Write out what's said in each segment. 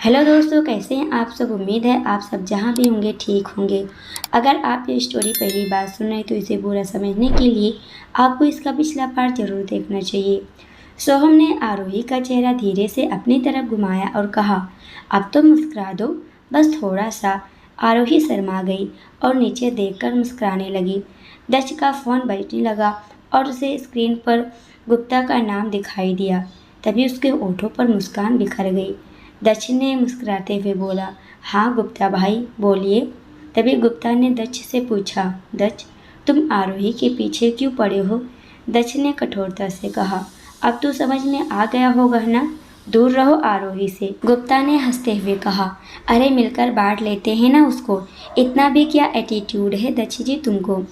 Hello दोस्तों, कैसे हैं आप सब। उम्मीद है आप सब जहाँ भी होंगे ठीक होंगे। अगर आप ये स्टोरी पहली बार सुन रहे हैं तो इसे पूरा समझने के लिए आपको इसका पिछला पार्ट जरूर देखना चाहिए। सोहम ने आरोही का चेहरा धीरे से अपनी तरफ घुमाया और कहा, अब तो मुस्कुरा दो, बस थोड़ा सा। आरोही शर्मा गई और नीचे देखकर मुस्कुराने लगी। दक्ष का फ़ोन बजने लगा और उसे स्क्रीन पर गुप्ता का नाम दिखाई दिया। तभी उसके होठों पर मुस्कान बिखर गई। दक्ष ने मुस्कुराते हुए बोला, हाँ गुप्ता भाई बोलिए। तभी गुप्ता ने दक्ष से पूछा, दक्ष तुम आरोही के पीछे क्यों पड़े हो। दक्ष ने कठोरता से कहा, अब तो समझ में आ गया होगा ना, दूर रहो आरोही से। गुप्ता ने हंसते हुए कहा, अरे मिलकर बांट लेते हैं ना उसको, इतना भी क्या एटीट्यूड है दक्ष जी तुमको।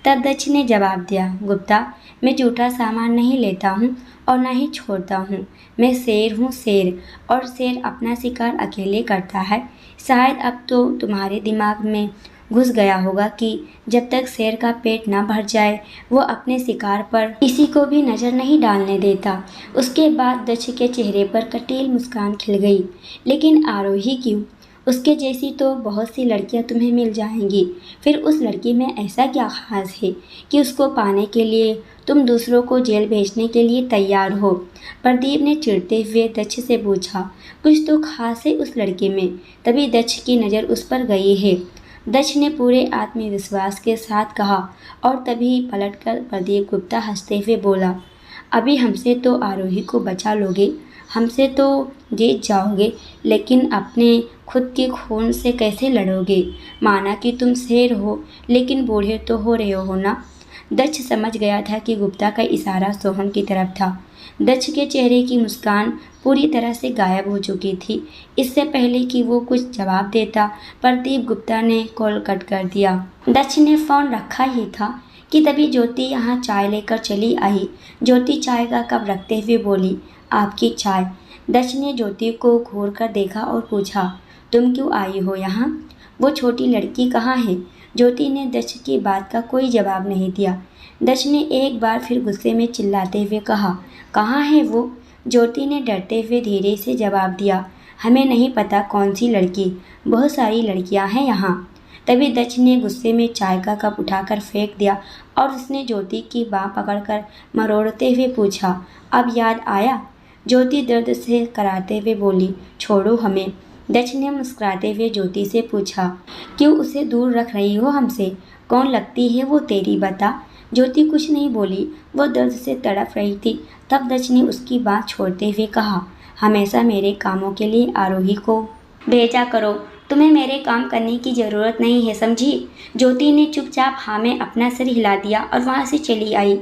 तब दक्ष ने जवाब दिया, गुप्ता मैं झूठा सामान नहीं लेता हूँ और ना ही छोड़ता हूँ। मैं शेर हूँ, शेर, और शेर अपना शिकार अकेले करता है। शायद अब तो तुम्हारे दिमाग में घुस गया होगा कि जब तक शेर का पेट ना भर जाए वो अपने शिकार पर किसी को भी नज़र नहीं डालने देता। उसके बाद दक्ष के चेहरे पर कटील मुस्कान खिल गई। लेकिन आरोही क्यों? उसके जैसी तो बहुत सी लड़कियां तुम्हें मिल जाएंगी। फिर उस लड़की में ऐसा क्या खास है कि उसको पाने के लिए तुम दूसरों को जेल भेजने के लिए तैयार हो। प्रदीप ने चिढ़ते हुए दक्ष से पूछा, कुछ तो खास है उस लड़की में। तभी दक्ष की नज़र उस पर गई है। दक्ष ने पूरे आत्मविश्वास के साथ कहा और तभी पलटकर प्रदीप गुप्ता हंसते हुए बोला, अभी हमसे तो आरोही को बचा लोगे, हमसे तो जीत जाओगे, लेकिन अपने खुद के खून से कैसे लड़ोगे। माना कि तुम शेर हो, लेकिन बूढ़े तो हो रहे हो ना। दक्ष समझ गया था कि गुप्ता का इशारा सोहम की तरफ था। दक्ष के चेहरे की मुस्कान पूरी तरह से गायब हो चुकी थी। इससे पहले कि वो कुछ जवाब देता, प्रदीप गुप्ता ने कॉल कट कर दिया। दक्ष ने फ़ोन रखा ही था कि तभी ज्योति यहाँ चाय लेकर चली आई। ज्योति चाय का कप रखते हुए बोली, आपकी चाय। दक्ष ने ज्योति को घूर कर देखा और पूछा, तुम क्यों आई हो यहाँ? वो छोटी लड़की कहाँ है? ज्योति ने दक्ष की बात का कोई जवाब नहीं दिया। दक्ष ने एक बार फिर गुस्से में चिल्लाते हुए कहा, कहाँ है वो? ज्योति ने डरते हुए धीरे से जवाब दिया, हमें नहीं पता कौन सी लड़की, बहुत सारी लड़कियां हैं यहाँ। तभी दक्ष ने गुस्से में चाय का कप उठाकर फेंक दिया और उसने ज्योति की बाँह पकड़कर मरोड़ते हुए पूछा, अब याद आया? ज्योति दर्द से कराते हुए बोली, छोड़ो हमें। दक्ष ने मुस्कुराते हुए ज्योति से पूछा, क्यों उसे दूर रख रही हो हमसे? कौन लगती है वो तेरी, बता। ज्योति कुछ नहीं बोली, वो दर्द से तड़प रही थी। तब दक्ष ने उसकी बात छोड़ते हुए कहा, हमेशा मेरे कामों के लिए आरोही को भेजा करो, तुम्हें मेरे काम करने की ज़रूरत नहीं है, समझी। ज्योति ने चुपचाप हाँ में अपना सिर हिला दिया और वहाँ से चली आई।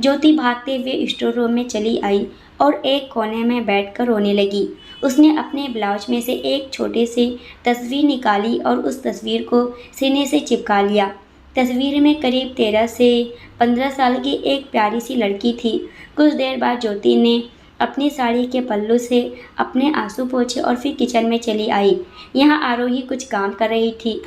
ज्योति भागते हुए स्टोर रूम में चली आई और एक कोने में बैठकर रोने लगी। उसने अपने ब्लाउज में से एक छोटी सी तस्वीर निकाली और उस तस्वीर को सीने से चिपका लिया। तस्वीर में करीब 13 से 15 साल की एक प्यारी सी लड़की थी। कुछ देर बाद ज्योति ने अपनी साड़ी के पल्लू से अपने आंसू पोंछे और फिर किचन में चली आई। यहाँ आरोही कुछ काम कर रही थी।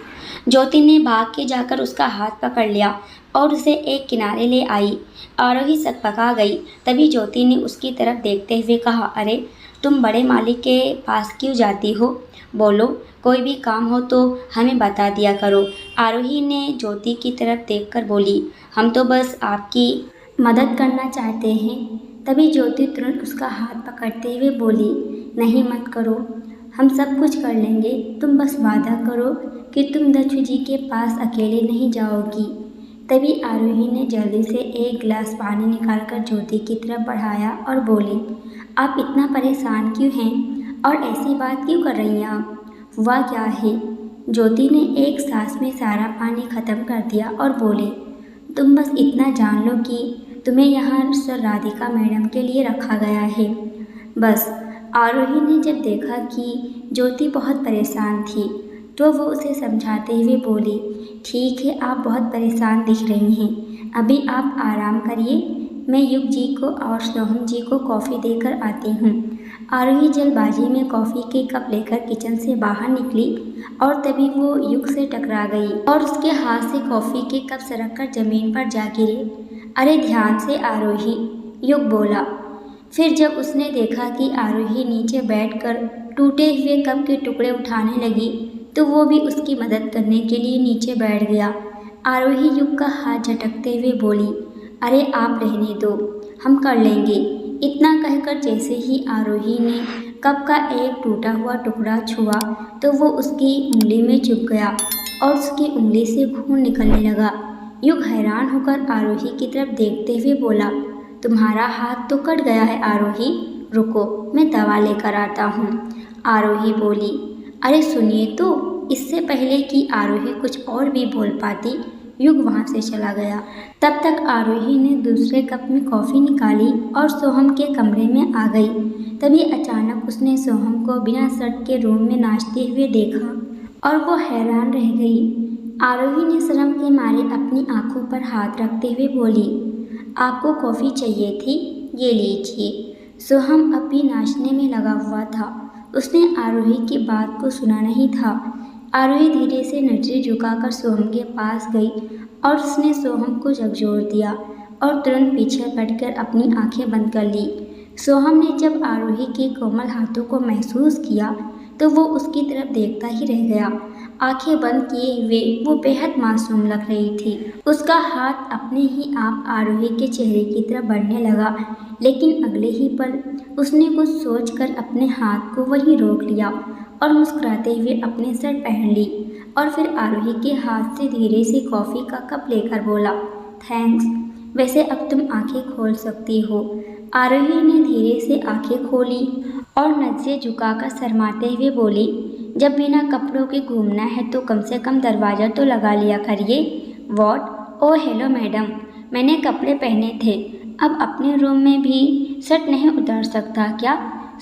ज्योति ने भाग के जाकर उसका हाथ पकड़ लिया और उसे एक किनारे ले आई। आरोही सकपका गई। तभी ज्योति ने उसकी तरफ देखते हुए कहा, अरे तुम बड़े मालिक के पास क्यों जाती हो? बोलो, कोई भी काम हो तो हमें बता दिया करो। आरोही ने ज्योति की तरफ देखकर बोली, हम तो बस आपकी मदद करना चाहते हैं। तभी ज्योति तुरंत उसका हाथ पकड़ते हुए बोली, नहीं मत करो, हम सब कुछ कर लेंगे, तुम बस वादा करो कि तुम दक्ष जी के पास अकेले नहीं जाओगी। तभी आरोही ने जल्दी से एक गिलास पानी निकालकर ज्योति की तरफ बढ़ाया और बोली, आप इतना परेशान क्यों हैं और ऐसी बात क्यों कर रही हैं आप? हुआ क्या है? ज्योति ने एक सांस में सारा पानी खत्म कर दिया और बोली, तुम बस इतना जान लो कि तुम्हें यहाँ सर राधिका मैडम के लिए रखा गया है, बस। आरोही ने जब देखा कि ज्योति बहुत परेशान थी तो वो उसे समझाते हुए बोली, ठीक है, आप बहुत परेशान दिख रही हैं, अभी आप आराम करिए, मैं युग जी को और सोहम जी को कॉफ़ी देकर आती हूँ। आरोही जल्दबाजी में कॉफ़ी के कप लेकर किचन से बाहर निकली और तभी वो युग से टकरा गई और उसके हाथ से कॉफ़ी के कप सरक कर ज़मीन पर जा गिरे। अरे ध्यान से आरोही, युग बोला। फिर जब उसने देखा कि आरोही नीचे बैठकर टूटे हुए कप के टुकड़े उठाने लगी तो वो भी उसकी मदद करने के लिए नीचे बैठ गया। आरोही युग का हाथ झटकते हुए बोली, अरे आप रहने दो, हम कर लेंगे। इतना कहकर जैसे ही आरोही ने कप का एक टूटा हुआ टुकड़ा छुआ तो वो उसकी उंगली में चुभ गया और उसकी उंगली से खून निकलने लगा। युग हैरान होकर आरोही की तरफ देखते हुए बोला, तुम्हारा हाथ तो कट गया है आरोही, रुको मैं दवा लेकर आता हूँ। आरोही बोली, अरे सुनिए तो। इससे पहले कि आरोही कुछ और भी बोल पाती, युग वहाँ से चला गया। तब तक आरोही ने दूसरे कप में कॉफ़ी निकाली और सोहम के कमरे में आ गई। तभी अचानक उसने सोहम को बिना शर्ट के रूम में नाचते हुए देखा और वो हैरान रह गई। आरोही ने शर्म के मारे अपनी आंखों पर हाथ रखते हुए बोली, आपको कॉफ़ी चाहिए थी, ये लीजिए। सोहम अब भी नाचने में लगा हुआ था। उसने आरोही की बात को सुना नहीं था। आरोही धीरे से नजरें झुकाकर सोहम के पास गई और उसने सोहम को झकझोर दिया और तुरंत पीछे पलटकर अपनी आंखें बंद कर ली। सोहम ने जब आरोही के कोमल हाथों को महसूस किया तो वो उसकी तरफ देखता ही रह गया। आंखें बंद किए हुए वो बेहद मासूम लग रही थी। उसका हाथ अपने ही आप आरोही के चेहरे की तरफ बढ़ने लगा, लेकिन अगले ही पल उसने कुछ सोचकर अपने हाथ को वहीं रोक लिया और मुस्कुराते हुए अपने शर्ट पहन ली और फिर आरोही के हाथ से धीरे से कॉफ़ी का कप लेकर बोला, थैंक्स, वैसे अब तुम आंखें खोल सकती हो। आरोही ने धीरे से आंखें खोली और नज़रें झुकाकर शर्माते हुए बोली, जब बिना कपड़ों के घूमना है तो कम से कम दरवाज़ा तो लगा लिया करिए। वॉट? ओह हेलो मैडम, मैंने कपड़े पहने थे, अब अपने रूम में भी शर्ट नहीं उतार सकता क्या?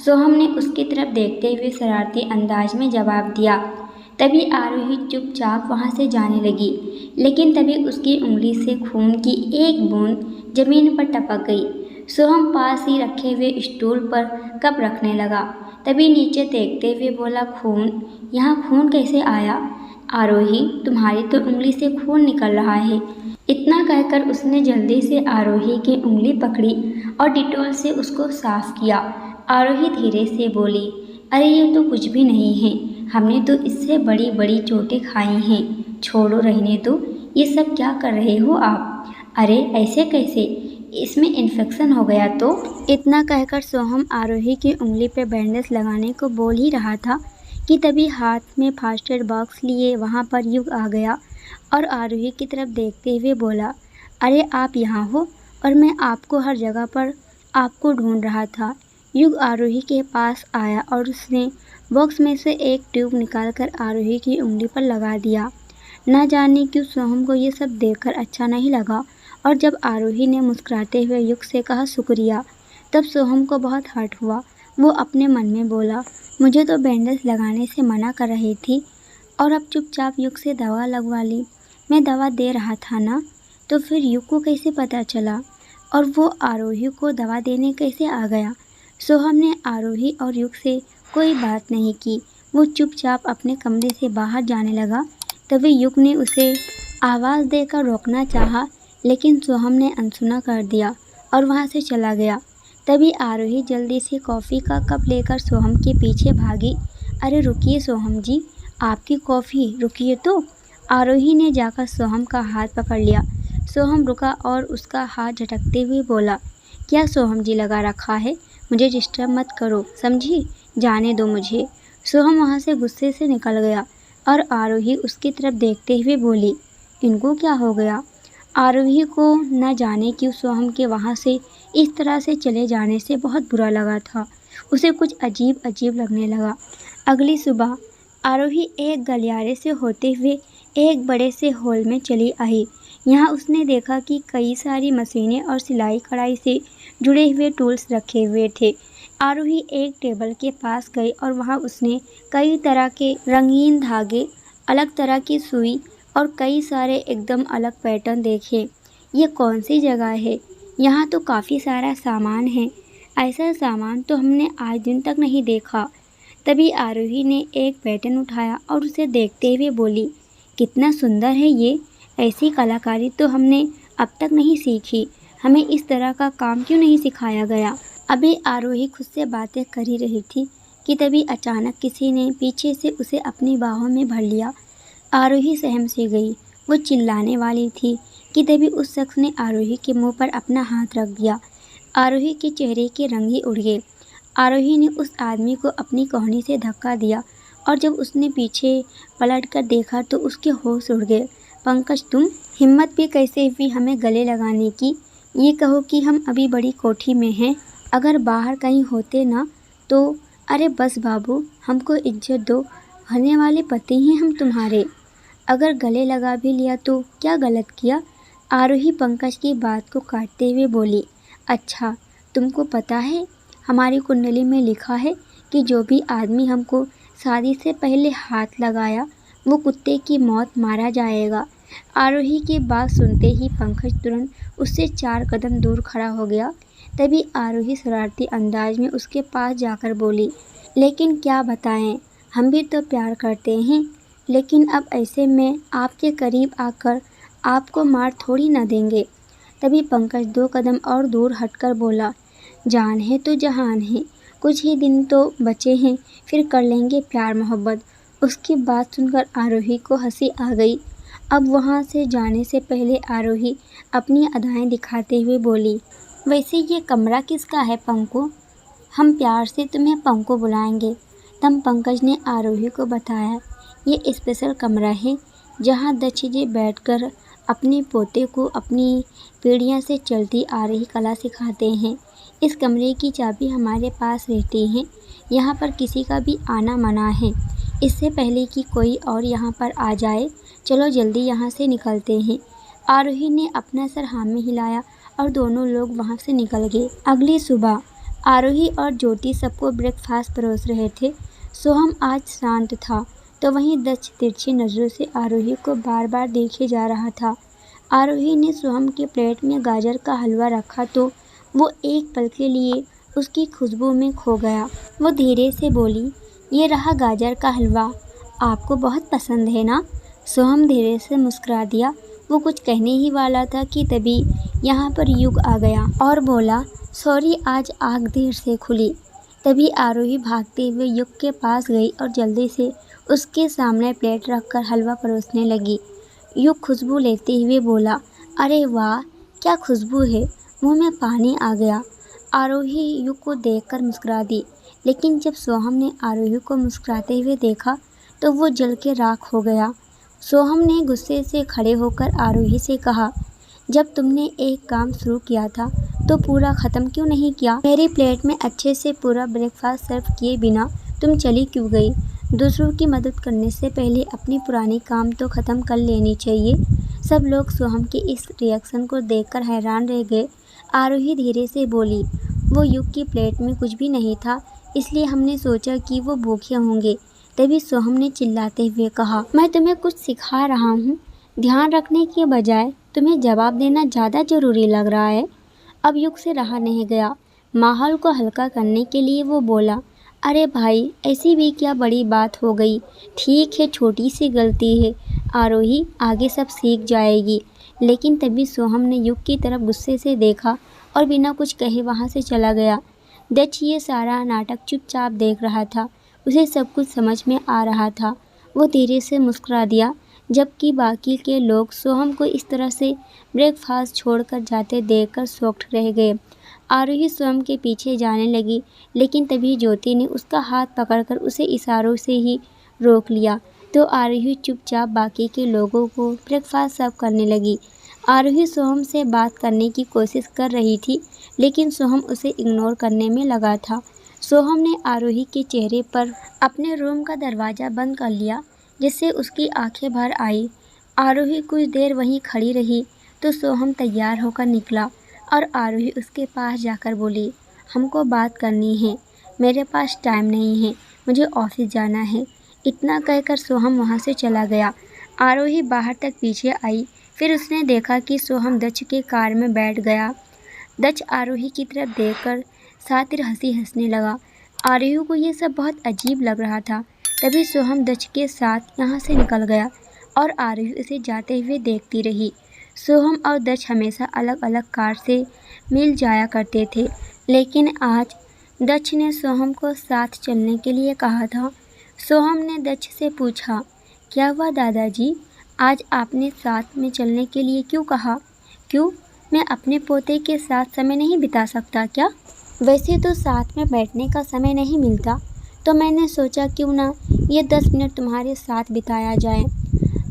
सोहम ने उसकी तरफ देखते हुए शरारती अंदाज में जवाब दिया। तभी आरोही चुपचाप वहाँ से जाने लगी, लेकिन तभी उसकी उंगली से खून की एक बूंद जमीन पर टपक गई। सोहम पास ही रखे हुए स्टूल पर कप रखने लगा। तभी नीचे देखते हुए बोला, खून? यहाँ खून कैसे आया? आरोही, तुम्हारी तो उंगली से खून निकल रहा है। इतना कहकर उसने जल्दी से आरोही की उंगली पकड़ी और डिटॉल से उसको साफ किया। आरोही धीरे से बोली, अरे ये तो कुछ भी नहीं है, हमने तो इससे बड़ी बड़ी चोटें खाई हैं। छोड़ो, रहने दो, ये सब क्या कर रहे हो आप? अरे ऐसे कैसे, इसमें इन्फेक्शन हो गया तो? इतना कहकर सोहम आरोही की उंगली पर बैंडेज लगाने को बोल ही रहा था कि तभी हाथ में फर्स्ट एड बॉक्स लिए वहाँ पर युग आ गया और आरोही की तरफ देखते हुए बोला, अरे आप यहाँ हो और मैं आपको हर जगह पर आपको ढूंढ रहा था। युग आरोही के पास आया और उसने बॉक्स में से एक ट्यूब निकालकर आरोही की उंगली पर लगा दिया। न जाने क्यों सोहम को ये सब देखकर अच्छा नहीं लगा और जब आरोही ने मुस्कुराते हुए युग से कहा शुक्रिया, तब सोहम को बहुत हर्ट हुआ। वो अपने मन में बोला, मुझे तो बैंडेज लगाने से मना कर रही थी और अब चुपचाप युग से दवा लगवा ली। मैं दवा दे रहा था ना, तो फिर युग को कैसे पता चला और वो आरोही को दवा देने कैसे आ गया? सोहम ने आरोही और युग से कोई बात नहीं की। वो चुपचाप अपने कमरे से बाहर जाने लगा। तभी युग ने उसे आवाज़ देकर रोकना चाहा, लेकिन सोहम ने अनसुना कर दिया और वहाँ से चला गया। तभी आरोही जल्दी से कॉफ़ी का कप लेकर सोहम के पीछे भागी। अरे रुकिए सोहम जी, आपकी कॉफ़ी, रुकिए तो। आरोही ने जाकर सोहम का हाथ पकड़ लिया। सोहम रुका और उसका हाथ झटकते हुए बोला, क्या सोहम जी लगा रखा है? मुझे डिस्टर्ब मत करो, समझी? जाने दो मुझे। सोहम वहाँ से गुस्से से निकल गया और आरोही उसकी तरफ देखते हुए बोली, इनको क्या हो गया? आरोही को न जाने क्यों सोहम के वहाँ से इस तरह से चले जाने से बहुत बुरा लगा था। उसे कुछ अजीब अजीब लगने लगा। अगली सुबह आरोही एक गलियारे से होते हुए एक बड़े से हॉल में चली आई। यहाँ उसने देखा कि कई सारी मशीनें और सिलाई कढ़ाई से जुड़े हुए टूल्स रखे हुए थे। आरोही एक टेबल के पास गई और वहाँ उसने कई तरह के रंगीन धागे, अलग तरह की सुई और कई सारे एकदम अलग पैटर्न देखे। ये कौन सी जगह है? यहाँ तो काफ़ी सारा सामान है। ऐसा सामान तो हमने आज दिन तक नहीं देखा। तभी आरोही ने एक पैटर्न उठाया और उसे देखते हुए बोली, कितना सुंदर है ये। ऐसी कलाकारी तो हमने अब तक नहीं सीखी। हमें इस तरह का काम क्यों नहीं सिखाया गया? अभी आरोही खुद से बातें कर ही रही थी कि तभी अचानक किसी ने पीछे से उसे अपनी बाहों में भर लिया। आरोही सहम से गई। वो चिल्लाने वाली थी कि तभी उस शख्स ने आरोही के मुंह पर अपना हाथ रख दिया। आरोही के चेहरे के रंग ही उड़ गए। आरोही ने उस आदमी को अपनी कोहनी से धक्का दिया और जब उसने पीछे पलटकर देखा तो उसके होश उड़ गए। पंकज, तुम? हिम्मत भी कैसे हुई हमें गले लगाने की? ये कहो कि हम अभी बड़ी कोठी में हैं, अगर बाहर कहीं होते ना तो। अरे बस बाबू, हमको इज्जत दो, होने वाले पति हैं हम तुम्हारे। अगर गले लगा भी लिया तो क्या गलत किया? आरोही पंकज की बात को काटते हुए बोली। अच्छा, तुमको पता है हमारी कुंडली में लिखा है कि जो भी आदमी हमको शादी से पहले हाथ लगाया वो कुत्ते की मौत मारा जाएगा। आरोही की बात सुनते ही पंकज तुरंत उससे 4 कदम दूर खड़ा हो गया। तभी आरोही शरारती अंदाज में उसके पास जाकर बोली, लेकिन क्या बताएं, हम भी तो प्यार करते हैं, लेकिन अब ऐसे में आपके करीब आकर आपको मार थोड़ी ना देंगे। तभी पंकज 2 कदम और दूर हटकर बोला, जान है तो जहान है, कुछ ही दिन तो बचे हैं, फिर कर लेंगे प्यार मोहब्बत। उसकी बात सुनकर आरोही को हंसी आ गई। अब वहाँ से जाने से पहले आरोही अपनी अदाएं दिखाते हुए बोली, वैसे ये कमरा किसका है पंकु? हम प्यार से तुम्हें पंकु बुलाएंगे। तब पंकज ने आरोही को बताया, ये स्पेशल कमरा है जहाँ दक्ष जी बैठकर अपने पोते को अपनी पीढ़ियों से चलती आ रही कला सिखाते हैं। इस कमरे की चाबी हमारे पास रहती है। यहाँ पर किसी का भी आना मना है। इससे पहले कि कोई और यहाँ पर आ जाए, चलो जल्दी यहाँ से निकलते हैं। आरोही ने अपना सर हाँ में हिलाया और दोनों लोग वहाँ से निकल गए। अगली सुबह आरोही और ज्योति सबको ब्रेकफास्ट परोस रहे थे। सोहम आज शांत था, तो वहीं दक्ष तिरछी नज़रों से आरोही को बार बार देखे जा रहा था। आरोही ने सोहम के प्लेट में गाजर का हलवा रखा तो वो एक पल के लिए उसकी खुशबू में खो गया। वो धीरे से बोली, ये रहा गाजर का हलवा, आपको बहुत पसंद है ना? सोहम धीरे से मुस्कुरा दिया। वो कुछ कहने ही वाला था कि तभी यहाँ पर युग आ गया और बोला, सॉरी, आज आँख देर से खुली। तभी आरोही भागते हुए युग के पास गई और जल्दी से उसके सामने प्लेट रखकर हलवा परोसने लगी। युग खुशबू लेते हुए बोला, अरे वाह, क्या खुशबू है, मुंह में पानी आ गया। आरोही युग को देखकर मुस्कुरा दी, लेकिन जब सोहम ने आरोही को मुस्कुराते हुए देखा तो वो जल के राख हो गया। सोहम ने गुस्से से खड़े होकर आरोही से कहा, जब तुमने एक काम शुरू किया था तो पूरा ख़त्म क्यों नहीं किया? मेरी प्लेट में अच्छे से पूरा ब्रेकफास्ट सर्व किए बिना तुम चली क्यों गई? दूसरों की मदद करने से पहले अपनी पुरानी काम तो ख़त्म कर लेनी चाहिए। सब लोग सोहम के इस रिएक्शन को देखकर हैरान रह गए। आरोही धीरे से बोली, वो युग की प्लेट में कुछ भी नहीं था, इसलिए हमने सोचा कि वो भूखे होंगे। तभी सोहम ने चिल्लाते हुए कहा, मैं तुम्हें कुछ सिखा रहा हूँ, ध्यान रखने के बजाय तुम्हें जवाब देना ज़्यादा ज़रूरी लग रहा है। अब युग से रहा नहीं गया। माहौल को हल्का करने के लिए वो बोला, अरे भाई, ऐसी भी क्या बड़ी बात हो गई, ठीक है, छोटी सी गलती है आरोही, आगे सब सीख जाएगी। लेकिन तभी सोहम ने युग की तरफ गुस्से से देखा और बिना कुछ कहे वहाँ से चला गया। दक्ष ये सारा नाटक चुपचाप देख रहा था। उसे सब कुछ समझ में आ रहा था। वो धीरे से मुस्कुरा दिया, जबकि बाकी के लोग सोहम को इस तरह से ब्रेकफास्ट छोड़कर जाते देखकर शॉक्ड रह गए। आरोही सोहम के पीछे जाने लगी, लेकिन तभी ज्योति ने उसका हाथ पकड़कर उसे इशारों से ही रोक लिया, तो आरोही चुपचाप बाकी के लोगों को ब्रेकफास्ट सर्व करने लगी। आरोही सोहम से बात करने की कोशिश कर रही थी, लेकिन सोहम उसे इग्नोर करने में लगा था। सोहम ने आरोही के चेहरे पर अपने रूम का दरवाज़ा बंद कर लिया, जिससे उसकी आंखें भर आई। आरोही कुछ देर वहीं खड़ी रही तो सोहम तैयार होकर निकला और आरोही उसके पास जाकर बोली, हमको बात करनी है, मेरे पास टाइम नहीं है, मुझे ऑफिस जाना है। इतना कहकर सोहम वहाँ से चला गया। आरोही बाहर तक पीछे आई, फिर उसने देखा कि सोहम दक्ष के कार में बैठ गया। दक्ष आरोही की तरफ देखकर सातिर हंसी हंसने लगा। आरोही को ये सब बहुत अजीब लग रहा था। तभी सोहम दक्ष के साथ यहाँ से निकल गया और आरोही उसे जाते हुए देखती रही। सोहम और दक्ष हमेशा अलग अलग कार से मिल जाया करते थे, लेकिन आज दक्ष ने सोहम को साथ चलने के लिए कहा था। सोहम ने दक्ष से पूछा, क्या हुआ दादाजी, आज आपने साथ में चलने के लिए क्यों कहा? क्यों, मैं अपने पोते के साथ समय नहीं बिता सकता क्या? वैसे तो साथ में बैठने का समय नहीं मिलता, तो मैंने सोचा क्यों ना ये 10 मिनट तुम्हारे साथ बिताया जाए।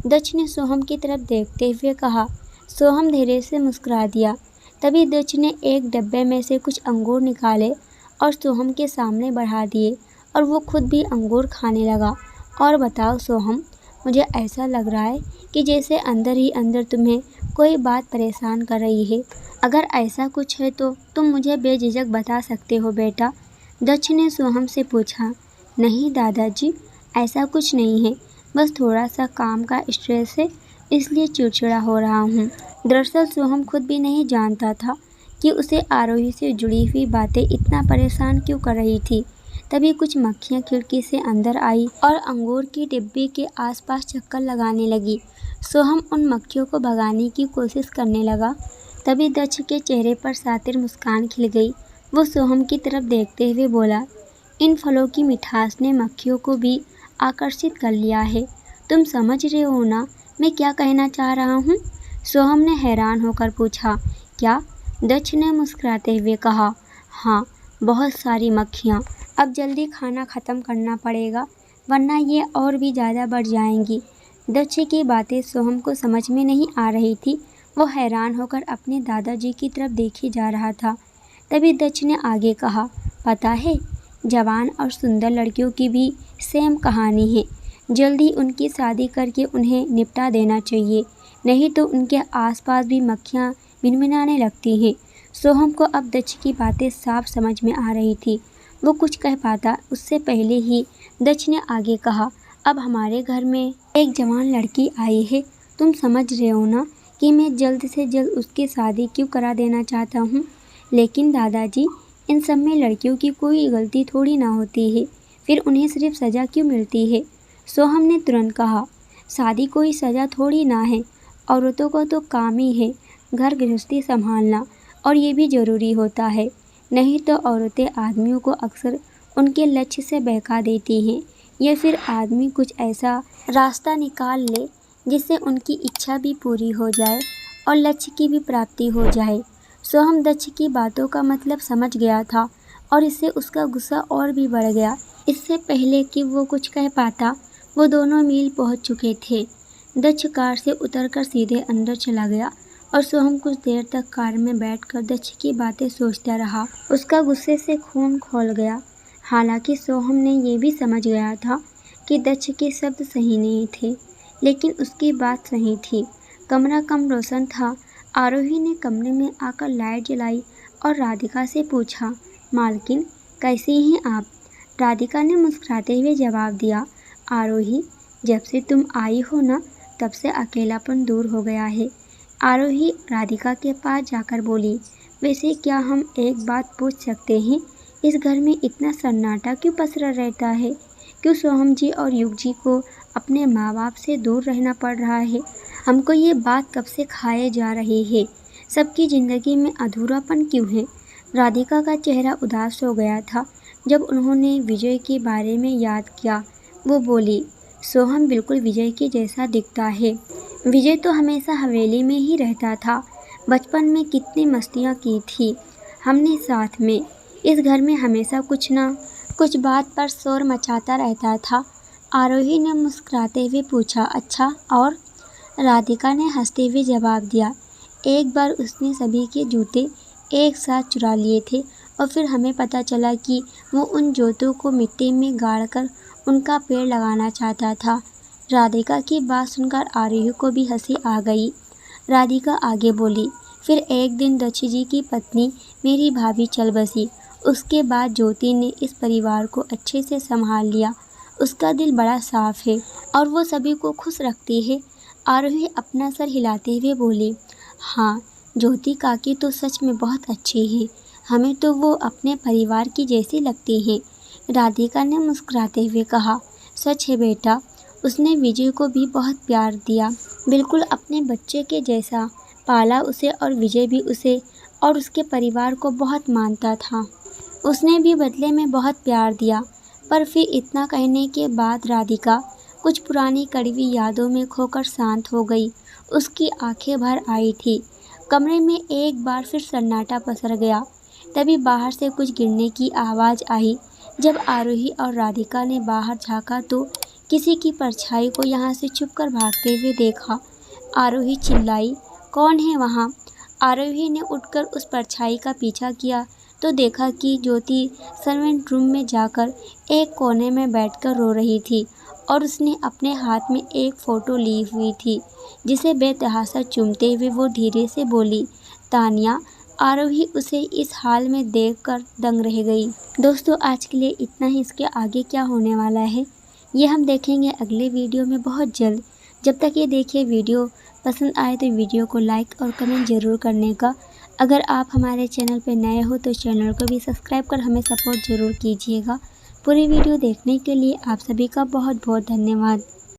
दक्ष ने सोहम की तरफ देखते हुए कहा। सोहम धीरे से मुस्कुरा दिया। तभी दक्ष ने एक डब्बे में से कुछ अंगूर निकाले और सोहम के सामने बढ़ा दिए और वो खुद भी अंगूर खाने लगा। और बताओ सोहम, मुझे ऐसा लग रहा है कि जैसे अंदर ही अंदर तुम्हें कोई बात परेशान कर रही है। अगर ऐसा कुछ है तो तुम मुझे बेझिझक बता सकते हो बेटा। दक्ष ने सोहम से पूछा। नहीं दादाजी, ऐसा कुछ नहीं है, बस थोड़ा सा काम का स्ट्रेस है, इसलिए चिड़चिड़ा हो रहा हूँ। दरअसल सोहम खुद भी नहीं जानता था कि उसे आरोही से जुड़ी हुई बातें इतना परेशान क्यों कर रही थी। तभी कुछ मक्खियाँ खिड़की से अंदर आई और अंगूर की डिब्बी के आसपास चक्कर लगाने लगी। सोहम उन मक्खियों को भगाने की कोशिश करने लगा। तभी दक्ष के चेहरे पर सातिर मुस्कान खिल गई। वो सोहम की तरफ देखते हुए बोला, इन फलों की मिठास ने मक्खियों को भी आकर्षित कर लिया है। तुम समझ रहे हो ना मैं क्या कहना चाह रहा हूँ? सोहम ने हैरान होकर पूछा। क्या? दक्ष ने मुस्कुराते हुए कहा। हाँ, बहुत सारी मक्खियाँ। अब जल्दी खाना ख़त्म करना पड़ेगा, वरना ये और भी ज़्यादा बढ़ जाएंगी। दक्ष की बातें सोहम को समझ में नहीं आ रही थी। वो हैरान होकर अपने दादाजी की तरफ देखे जा रहा था। तभी दक्ष ने आगे कहा, पता है, जवान और सुंदर लड़कियों की भी सेम कहानी है। जल्दी उनकी शादी करके उन्हें निपटा देना चाहिए, नहीं तो उनके आसपास भी मक्खियाँ भिनभिनाने लगती हैं। सोहम को अब दक्ष की बातें साफ समझ में आ रही थी। वो कुछ कह पाता उससे पहले ही दक्ष ने आगे कहा, अब हमारे घर में एक जवान लड़की आई है। तुम समझ रहे हो ना कि मैं जल्द से जल्द उसकी शादी क्यों करा देना चाहता हूँ। लेकिन दादाजी, इन सब में लड़कियों की कोई गलती थोड़ी ना होती है, फिर उन्हें सिर्फ सज़ा क्यों मिलती है? सोहम ने तुरंत कहा, शादी कोई सज़ा थोड़ी ना है, औरतों को तो काम ही है घर गृहस्थी संभालना, और ये भी ज़रूरी होता है। नहीं तो औरतें आदमियों को अक्सर उनके लक्ष्य से बहका देती हैं, या फिर आदमी कुछ ऐसा रास्ता निकाल ले जिससे उनकी इच्छा भी पूरी हो जाए और लक्ष्य की भी प्राप्ति हो जाए। सोहम दक्ष की बातों का मतलब समझ गया था और इससे उसका गुस्सा और भी बढ़ गया। इससे पहले कि वो कुछ कह पाता, वो दोनों मील पहुंच चुके थे। दक्ष कार से उतरकर सीधे अंदर चला गया और सोहम कुछ देर तक कार में बैठकर दक्ष की बातें सोचता रहा। उसका गुस्से से खून खौल गया। हालांकि सोहम ने ये भी समझ गया था कि दक्ष के शब्द सही नहीं थे, लेकिन उसकी बात सही थी। कमरा कम रोशन था। आरोही ने कमरे में आकर लाइट जलाई और राधिका से पूछा, मालकिन कैसी हैं आप? राधिका ने मुस्कुराते हुए जवाब दिया, आरोही, जब से तुम आई हो ना, तब से अकेलापन दूर हो गया है। आरोही राधिका के पास जाकर बोली, वैसे क्या हम एक बात पूछ सकते हैं, इस घर में इतना सन्नाटा क्यों पसरा रहता है? क्यों सोहम जी और युग जी को अपने माँ बाप से दूर रहना पड़ रहा है? हमको ये बात कब से खाए जा रही है। सबकी ज़िंदगी में अधूरापन क्यों है? राधिका का चेहरा उदास हो गया था जब उन्होंने विजय के बारे में याद किया। वो बोली, सोहम बिल्कुल विजय के जैसा दिखता है। विजय तो हमेशा हवेली में ही रहता था। बचपन में कितनी मस्तियाँ की थी हमने साथ में। इस घर में हमेशा कुछ ना कुछ बात पर शोर मचाता रहता था। आरोही ने मुस्कुराते हुए पूछा, अच्छा और? राधिका ने हंसते हुए जवाब दिया, एक बार उसने सभी के जूते एक साथ चुरा लिए थे और फिर हमें पता चला कि वो उन जूतों को मिट्टी में गाड़कर उनका पेड़ लगाना चाहता था। राधिका की बात सुनकर आरोही को भी हंसी आ गई। राधिका आगे बोली, फिर एक दिन दक्ष जी की पत्नी मेरी भाभी चल बसी। उसके बाद ज्योति ने इस परिवार को अच्छे से संभाल लिया। उसका दिल बड़ा साफ है और वो सभी को खुश रखती है। आरोही अपना सर हिलाते हुए बोली, हाँ, ज्योति काकी तो सच में बहुत अच्छी है। हमें तो वो अपने परिवार की जैसी लगती है। राधिका ने मुस्कुराते हुए कहा, सच है बेटा, उसने विजय को भी बहुत प्यार दिया, बिल्कुल अपने बच्चे के जैसा पाला उसे, और विजय भी उसे और उसके परिवार को बहुत मानता था। उसने भी बदले में बहुत प्यार दिया। पर फिर इतना कहने के बाद राधिका कुछ पुरानी कड़वी यादों में खोकर शांत हो गई। उसकी आंखें भर आई थी। कमरे में एक बार फिर सन्नाटा पसर गया। तभी बाहर से कुछ गिरने की आवाज़ आई। जब आरोही और राधिका ने बाहर झांका तो किसी की परछाई को यहाँ से छुपकर भागते हुए देखा। आरोही चिल्लाई, कौन है वहाँ? आरोही ने उठकर उस परछाई का पीछा किया तो देखा कि ज्योति सर्वेंट रूम में जाकर एक कोने में बैठकर रो रही थी और उसने अपने हाथ में एक फ़ोटो ली हुई थी जिसे बेतहाशा चूमते हुए वो धीरे से बोली, तानिया। आरोही उसे इस हाल में देखकर दंग रह गई। दोस्तों, आज के लिए इतना ही। इसके आगे क्या होने वाला है ये हम देखेंगे अगले वीडियो में बहुत जल्द। जब तक ये देखिए, वीडियो पसंद आए तो वीडियो को लाइक और कमेंट ज़रूर करने का। अगर आप हमारे चैनल पर नए हो तो चैनल को भी सब्सक्राइब कर हमें सपोर्ट ज़रूर कीजिएगा। पूरी वीडियो देखने के लिए आप सभी का बहुत बहुत धन्यवाद।